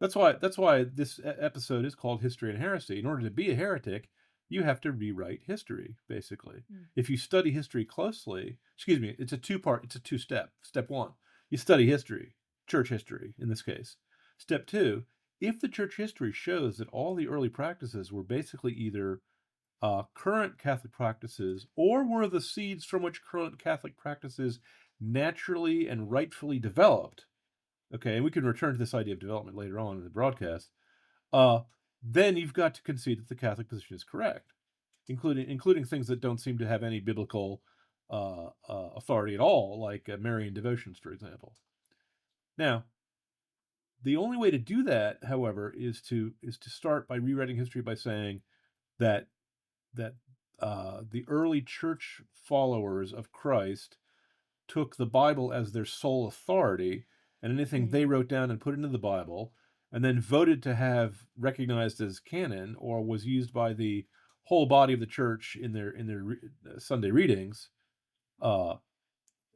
That's why this episode is called History and Heresy. In order to be a heretic, you have to rewrite history, basically. Mm. If you study history closely, excuse me, it's a two-part, it's a two-step. Step one, you study history, church history in this case. Step two, if the church history shows that all the early practices were basically either current Catholic practices or were the seeds from which current Catholic practices naturally and rightfully developed, okay, and we can return to this idea of development later on in the broadcast, uh, then you've got to concede that the Catholic position is correct, including things that don't seem to have any biblical authority at all, like Marian devotions, for example. Now, the only way to do that, however, is to start by rewriting history by saying that the early church followers of Christ took the Bible as their sole authority, and anything Mm. they wrote down and put into the Bible, and then voted to have recognized as canon or was used by the whole body of the church in their Sunday readings. Uh,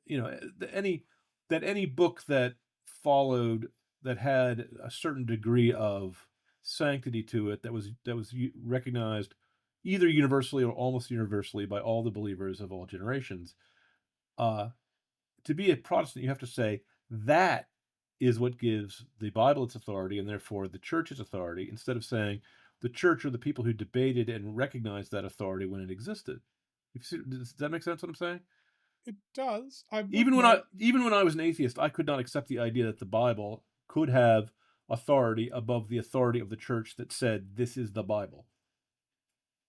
any book that followed that had a certain degree of sanctity to it that was recognized either universally or almost universally by all the believers of all generations. Uh, to be a Protestant, you have to say that is what gives the Bible its authority and therefore the church its authority, instead of saying the church are the people who debated and recognized that authority when it existed. Does that make sense what I'm saying? It does. I would Even when I note. even when I was an atheist, I could not accept the idea that the Bible could have authority above the authority of the church that said this is the Bible.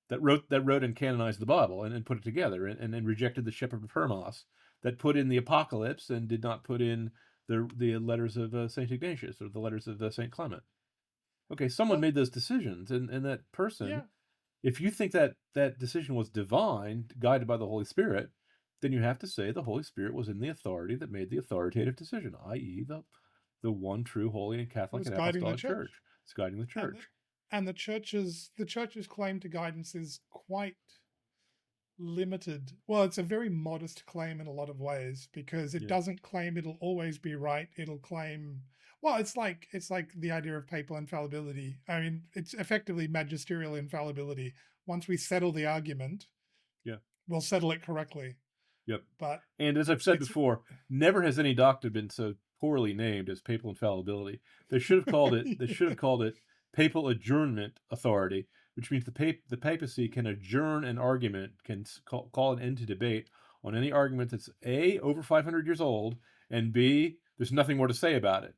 That wrote and canonized the Bible and put it together and rejected the Shepherd of Hermas that put in the Apocalypse and did not put in the letters of Saint Ignatius or the letters of Saint Clement. Okay, someone Well, made those decisions, and that person, yeah. if you think that that decision was divine, guided by the Holy Spirit, then you have to say the Holy Spirit was in the authority that made the authoritative decision, i.e., the one true, holy, and It Catholic was and guiding the Apostolic church. Church. It's guiding the And the, church. and the church's claim to guidance is quite limited. Well, it's a very modest claim in a lot of ways because it Yeah, doesn't claim it'll always be right. It'll claim, well, it's like the idea of papal infallibility. I mean, it's effectively magisterial infallibility. Once we settle the argument, yeah, we'll settle it correctly. yep. But And as I've it's said it's before, never has any doctrine been so poorly named as papal infallibility. They should have called it papal adjournment authority, which means the papacy can adjourn an argument, can call an end to debate on any argument that's A, over 500 years old, and B, there's nothing more to say about it.